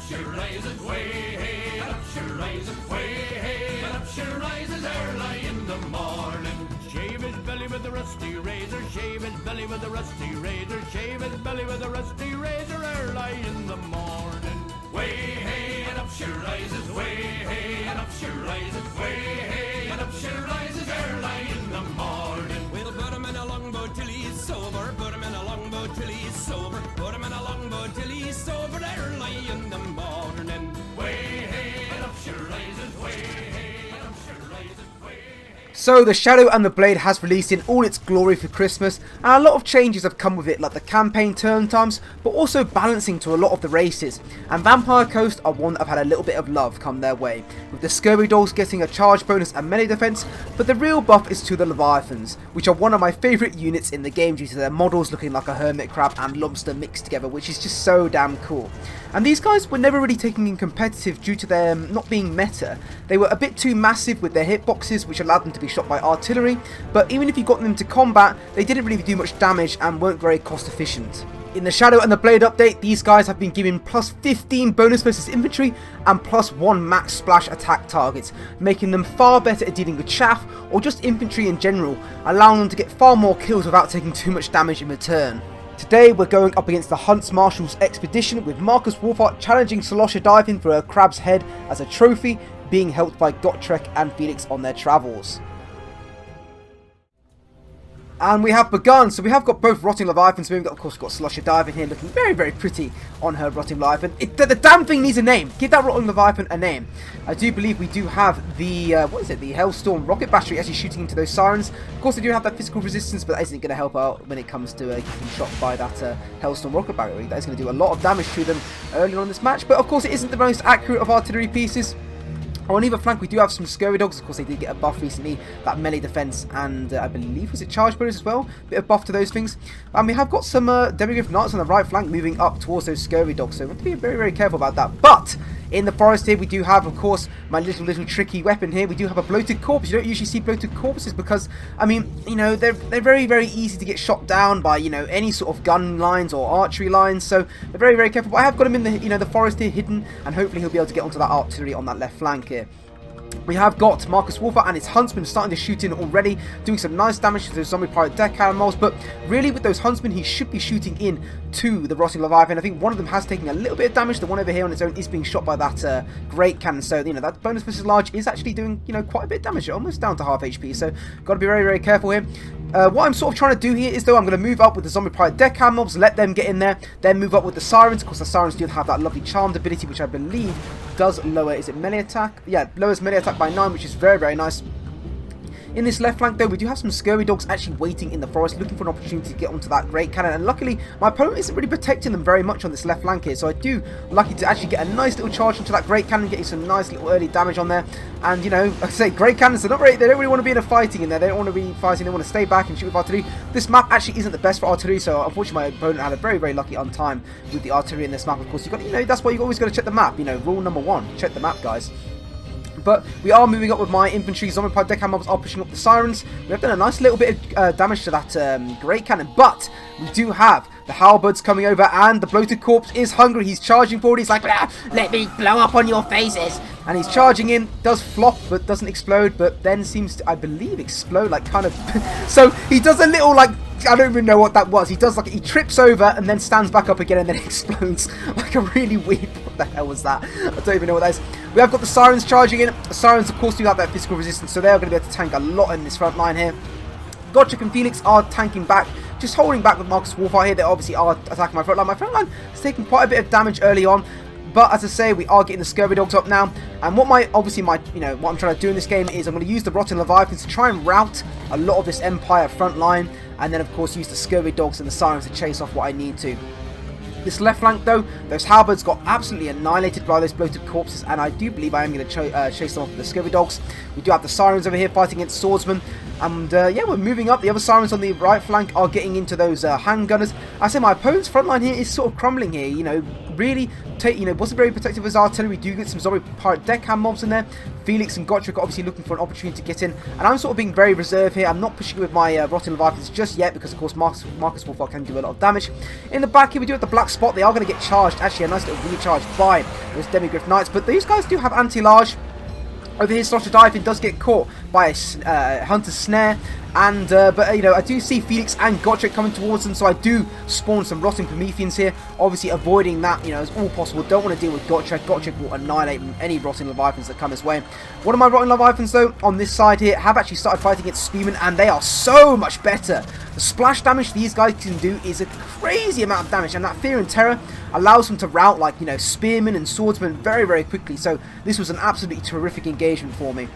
she rises way hey, and up she rises way hey, and up she rises early in the morning. Shave his belly with a rusty razor, shave his belly with a rusty razor, shave his belly with a rusty razor early in the morning. Way hey, and up she rises way hey, and up she rises way hey, and up she rises early in the morning. We'll put him in a longboat till he's sober, put him in a longboat till he's sober, put him in a longboat till he's sober early in the morning. Way hey, and up she rises way hey, and up she rises way hey. So the Shadow and the Blade has released in all its glory for Christmas, and a lot of changes have come with it, like the campaign turn times, but also balancing to a lot of the races. And Vampire Coast are one that have had a little bit of love come their way, with the Scurvy Dogs getting a charge bonus and melee defense, but the real buff is to the Leviathans, which are one of my favourite units in the game due to their models looking like a hermit crab and lobster mixed together, which is just so damn cool. And these guys were never really taken in competitive due to them not being meta. They were a bit too massive with their hitboxes, which allowed them to be shot by artillery, but even if you got them into combat, they didn't really do much damage and weren't very cost efficient. In the Shadow and the Blade update, these guys have been given plus 15 bonus versus infantry and plus 1 max splash attack targets, making them far better at dealing with chaff or just infantry in general, allowing them to get far more kills without taking too much damage in return. Today we're going up against the Hunts Marshal's expedition, with Marcus Wolfhart challenging Solosha Diving for a crab's head as a trophy, being helped by Gotrek and Felix on their travels. And we have begun, so we have got both Rotting Leviathans. We've got, of course, got Solosha Diving here looking very, very pretty on her Rotting Leviathan. The damn thing needs a name. Give that Rotting Leviathan a name. I do believe we do have the, the Hellstorm rocket battery actually shooting into those sirens. Of course, they do have that physical resistance, but that isn't going to help out when it comes to getting shot by that Hellstorm rocket battery. That is going to do a lot of damage to them early on in this match, but of course it isn't the most accurate of artillery pieces. On either flank we do have some Scurvy Dogs. Of course they did get a buff recently, that melee defense, and I believe was it charge bonus as well, bit of buff to those things. And we have got some Demigryph Knights on the right flank moving up towards those Scurvy Dogs, so we have to be very, very careful about that. But in the forest here we do have, of course, my little tricky weapon here. We do have a bloated corpse. You don't usually see bloated corpses because, I mean, you know, they're very, very easy to get shot down by, you know, any sort of gun lines or archery lines, so they're very, very careful. But I have got him in the, you know, the forest here hidden, and hopefully he'll be able to get onto that artillery on that left flank here. We have got Marcus Wolfhart and his Huntsmen starting to shoot in already, doing some nice damage to those zombie pirate deck animals, but really with those Huntsmen he should be shooting in to the Rotting Leviathan. I think one of them has taken a little bit of damage. The one over here on its own is being shot by that great cannon, so you know that bonus versus large is actually doing, you know, quite a bit of damage, almost down to half HP, so got to be very, very careful here. What I'm sort of trying to do here is, though, I'm going to move up with the zombie pirate deck hand mobs, let them get in there, then move up with the sirens. Of course, the sirens do have that lovely charmed ability, which I believe does lower, is it melee attack? Yeah, lowers melee attack by 9, which is very, very nice. In this left flank, though, we do have some Scurvy Dogs actually waiting in the forest, looking for an opportunity to get onto that great cannon, and luckily, my opponent isn't really protecting them very much on this left flank here, so I do lucky to actually get a nice little charge into that great cannon, getting some nice little early damage on there. And, you know, like I say, great cannons, they don't really want to be in a fighting in there, they don't want to be fighting, they want to stay back and shoot with artillery. This map actually isn't the best for artillery, so unfortunately my opponent had a very, very lucky on time with the artillery in this map. Of course, you've got, you know, that's why you've always got to check the map, you know, rule number 1, check the map, guys. But we are moving up with my infantry. Zombie pirate deckhand mobs are pushing up the sirens. We have done a nice little bit of damage to that great cannon, but we do have the halberds coming over, and the bloated corpse is hungry. He's charging forward. He's like, let me blow up on your faces. And he's charging in, does flop, but doesn't explode, but then seems to, I believe, explode, like kind of. So he does a little, like, I don't even know what that was. He does, like, he trips over and then stands back up again and then explodes. Like a really weird, what the hell was that? I don't even know what that is. We have got the sirens charging in. The sirens, of course, do have that physical resistance, so they are going to be able to tank a lot in this front line here. Gotrek and Felix are tanking back, just holding back with Marcus Wolfhart here. They obviously are attacking my front line. My front line has taken quite a bit of damage early on, but as I say, we are getting the Scurvy Dogs up now. And what what I'm trying to do in this game is I'm going to use the Rotting Leviathans to try and rout a lot of this Empire front line, and then of course use the Scurvy Dogs and the sirens to chase off what I need to. This left flank, though, those halberds got absolutely annihilated by those bloated corpses, and I do believe I am going to chase them off with the Scurvy Dogs. We do have the sirens over here fighting against swordsmen, and yeah, we're moving up. The other sirens on the right flank are getting into those handgunners. I say my opponent's front line here is sort of crumbling here. You know, really wasn't very protective of his artillery. We do get some zombie pirate deckhand mobs in there. Felix and Gotrek are obviously looking for an opportunity to get in, and I'm sort of being very reserved here. I'm not pushing with my Rotting Leviathans just yet because, of course, Marcus Wolfhard can do a lot of damage. In the back here, we do have the black spot. They are going to get charged, actually a nice little recharge by those Demigryph Knights, but these guys do have anti-large. Over here, Slaughter Diving does get caught by a Hunter's Snare, and but I do see Felix and Gotrek coming towards them, so I do spawn some Rotting Prometheans here, obviously avoiding that, as all possible. Don't want to deal with Gotrek. Gotrek will annihilate any Rotting Leviathans that come his way. One of my Rotting Leviathans, though, on this side here, have actually started fighting against Spearmen, and they are so much better. The splash damage these guys can do is a crazy amount of damage, and that Fear and Terror allows them to rout like, Spearmen and Swordsmen very, very quickly. So this was an absolutely terrific engagement for me.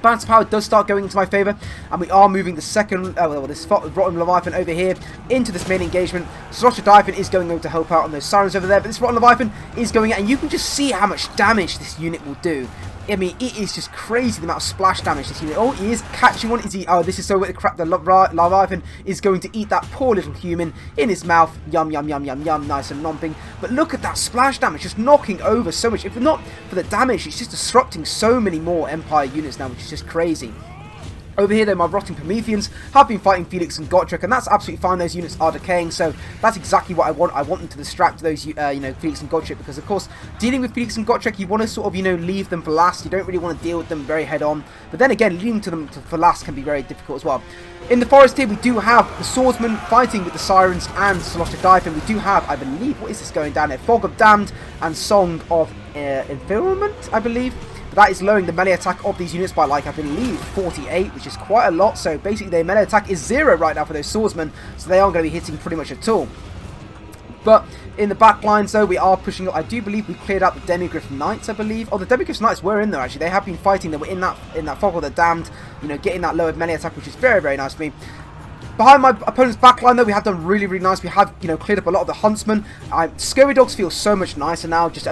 Balance power does start going into my favour, and we are moving the second, this Rotten Leviathan over here into this main engagement. Slaughter Diving is going over to help out on those Sirens over there, but this Rotten Leviathan is going out, and you can just see how much damage this unit will do. I mean, it is just crazy the amount of splash damage this unit. Oh, he is catching one. Is he? Oh, this is so crap. The Leviathan is going to eat that poor little human in his mouth. Yum, yum, yum, yum, yum. Nice and nomping. But look at that splash damage, just knocking over so much. If not for the damage, it's just disrupting so many more Empire units now, which is just crazy. Over here, though, my Rotting Prometheans have been fighting Felix and Gotrek, and that's absolutely fine. Those units are decaying, so that's exactly what I want. I want them to distract those, Felix and Gotrek, because, of course, dealing with Felix and Gotrek, you want to sort of, leave them for last. You don't really want to deal with them very head-on. But then again, leaving them for last can be very difficult as well. In the forest here, we do have the Swordsmen fighting with the Sirens and Slaughter Diving. We do have, I believe, what is this going down here? Fog of Damned and Song of Enfilment, I believe. That is lowering the melee attack of these units by, like, I believe 48, which is quite a lot. So basically their melee attack is 0 right now for those swordsmen, so they aren't going to be hitting pretty much at all. But in the back lines, though, we are pushing up. I do believe we cleared out the Demigryph Knights, I believe. Oh, the Demigryph Knights were in there, actually. They have been fighting. They were in that Fog of the Damned, getting that lowered melee attack, which is very, very nice for me. Behind my opponent's backline, though, we have done really, really nice. We have, cleared up a lot of the Huntsmen. Scurry Dogs feel so much nicer now. Just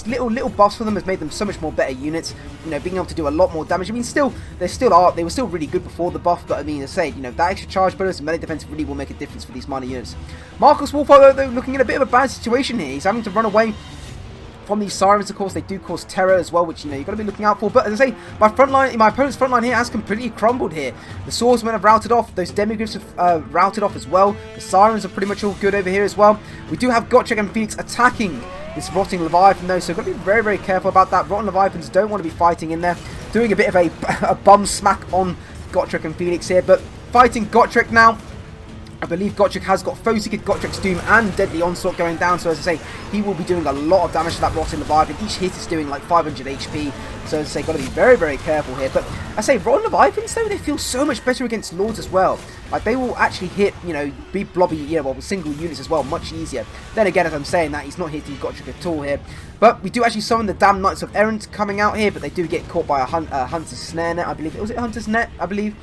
little buffs for them has made them so much more better units. Being able to do a lot more damage. I mean, they were still really good before the buff, but I mean, as I say, that extra charge bonus and melee defense really will make a difference for these minor units. Marcus Wolfhard, though, looking in a bit of a bad situation here. He's having to run away from these Sirens. Of course, they do cause terror as well, which you've got to be looking out for. But as I say, my opponent's front line here has completely crumbled here. The Swordsmen have routed off. Those Demigryphs have routed off as well. The Sirens are pretty much all good over here as well. We do have Gotrek and Felix attacking this Rotting Leviathan, though, so got to be very, very careful about that. Rotten Leviathans don't want to be fighting in there, doing a bit of a bum smack on Gotrek and Felix here, but fighting Gotrek now. I believe Gotrek has got Foeseeker, Gotrek's Doom, and Deadly Onslaught going down. So as I say, he will be doing a lot of damage to that Rotten Leviathan. Each hit is doing like 500 HP. So as I say, got to be very, very careful here. But I say, Rotten Leviathans, though, they feel so much better against Lords as well. Like, they will actually hit, big blobby, single units as well, much easier. Then again, as I'm saying that, he's not hitting Gotrek at all here. But we do actually summon the damn Knights of Errant coming out here, but they do get caught by a Hunter's Snare Net, I believe. Was it Hunter's Net, I believe?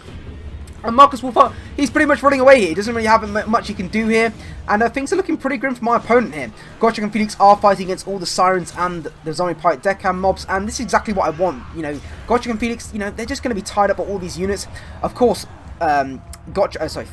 And Marcus Wolfhard, he's pretty much running away here. He doesn't really have much he can do here. And things are looking pretty grim for my opponent here. Gotrek and Felix are fighting against all the Sirens and the Zombie Pirate Deckhand mobs. And this is exactly what I want. Gotrek and Felix, they're just going to be tied up by all these units. Of course,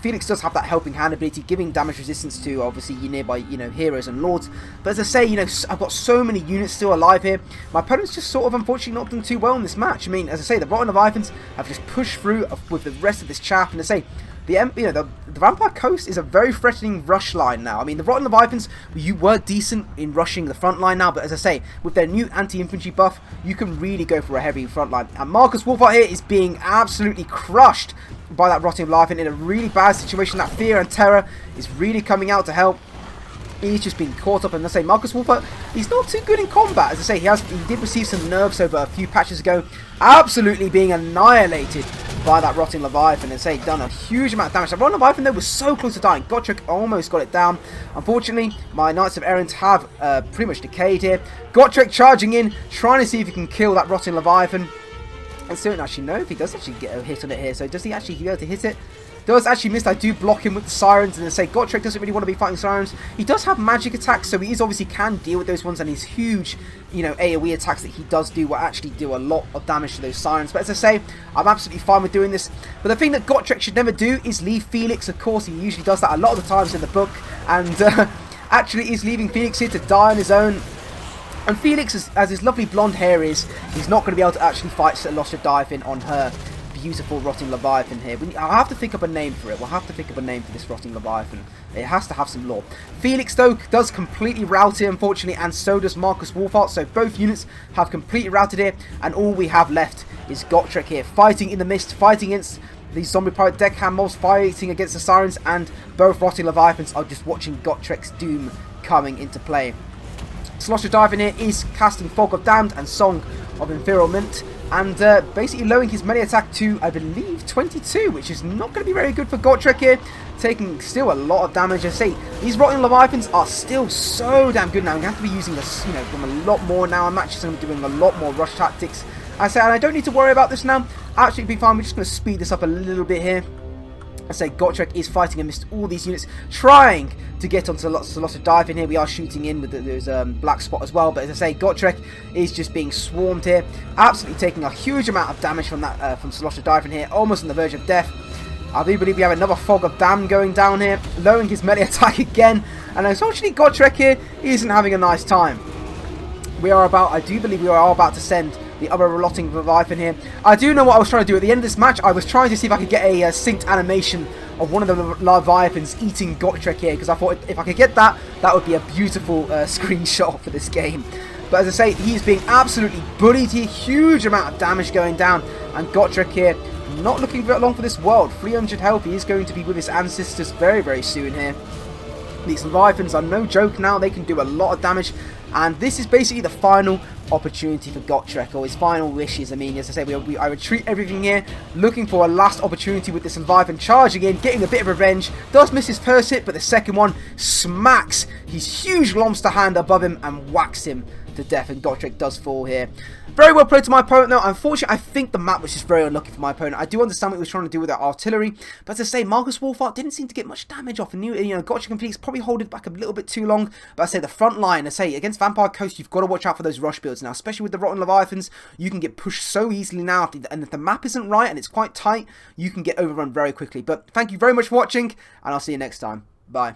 Felix does have that helping hand ability, giving damage resistance to obviously your nearby, heroes and lords. But as I say, I've got so many units still alive here. My opponent's just sort of unfortunately not done too well in this match. I mean, as I say, the Rotten Leviathans have just pushed through with the rest of this chaff, and I say, the Vampire Coast is a very threatening rush line now. I mean, the Rotten Leviathans, you were decent in rushing the front line now, but as I say, with their new anti-infantry buff, you can really go for a heavy front line. And Marcus Wolfhard here is being absolutely crushed by that Rotting Leviathan in a really bad situation. That Fear and Terror is really coming out to help. He's just been caught up, and I say Marcus Wolfhard, he's not too good in combat. As I say, he did receive some nerfs over a few patches ago, absolutely being annihilated by that Rotting Leviathan, and say done a huge amount of damage. That Rotting Leviathan, though, was so close to dying. Gotrek almost got it down. Unfortunately, my Knights of Errant have pretty much decayed here. Gotrek charging in, trying to see if he can kill that Rotting Leviathan. I still don't actually know if he does actually get a hit on it here. So does he actually be able to hit it? Does actually miss. I do block him with the Sirens, and then say Gotrek doesn't really want to be fighting Sirens. He does have magic attacks, so he is obviously can deal with those ones, and his huge, AoE attacks that he does do will actually do a lot of damage to those Sirens. But as I say, I'm absolutely fine with doing this. But the thing that Gotrek should never do is leave Felix. Of course, he usually does that a lot of the times in the book, and actually is leaving Felix here to die on his own. And Felix, as his lovely blonde hair is, he's not going to be able to actually fight Celostia Diving on her beautiful Rotting Leviathan here. I'll have to think up a name for it. We'll have to think up a name for this Rotting Leviathan. It has to have some lore. Felix, though, does completely rout here, unfortunately, and so does Marcus Wolfhart. So both units have completely routed here, and all we have left is Gotrek here, fighting in the mist, fighting against these zombie pirate deckhand mobs, fighting against the sirens, and both Rotting Leviathans are just watching Gotrek's doom coming into play. Celostia Diving here is casting Fog of Damned and Song of Enfearlement, and basically lowering his melee attack to, I believe, 22, which is not going to be very good for Gotrek here, taking still a lot of damage. I say, these Rotting Leviathans are still so damn good now. We have to be using this, them a lot more now. I'm actually going to be doing a lot more rush tactics. I say, and I don't need to worry about this now. Absolutely be fine. We're just going to speed this up a little bit here. I say Gotrek is fighting amidst all these units, trying to get onto Celostia Diving here. We are shooting in with there's black spot as well, but as I say, Gotrek is just being swarmed here, absolutely taking a huge amount of damage from that from Celostia Diving here, almost on the verge of death. I do believe we have another Fog of Damn going down here, lowering his melee attack again, and unfortunately Gotrek here isn't having a nice time. I do believe we are about to send the other Rotting Leviathan here. I do know what I was trying to do at the end of this match. I was trying to see if I could get a synced animation of one of the Leviathans eating Gotrek here, because I thought if I could get that, that would be a beautiful screenshot for this game. But as I say, he is being absolutely bullied here. Huge amount of damage going down, and Gotrek here not looking very long for this world. 300 health. He is going to be with his ancestors very, very soon here. These Leviathans are no joke now. They can do a lot of damage. And this is basically the final opportunity for Gotrek, or his final wishes. I mean, as I say, I retreat everything here, looking for a last opportunity with this Leviathan, charging in, getting a bit of revenge. Does miss his first hit, but the second one smacks his huge lobster hand above him and whacks him to death, and Gotrek does fall here. Very well played to my opponent though. Unfortunately, I think the map was just very unlucky for my opponent. I do understand what he was trying to do with that artillery, but as I say, Marcus Wolfhart didn't seem to get much damage off, and Gotrek and Felix probably hold it back a little bit too long. But I say the front line, I say against Vampire Coast, you've got to watch out for those rush builds now, especially with the Rotting Leviathans. You can get pushed so easily now, and if the map isn't right and it's quite tight, you can get overrun very quickly. But thank you very much for watching, and I'll see you next time. Bye.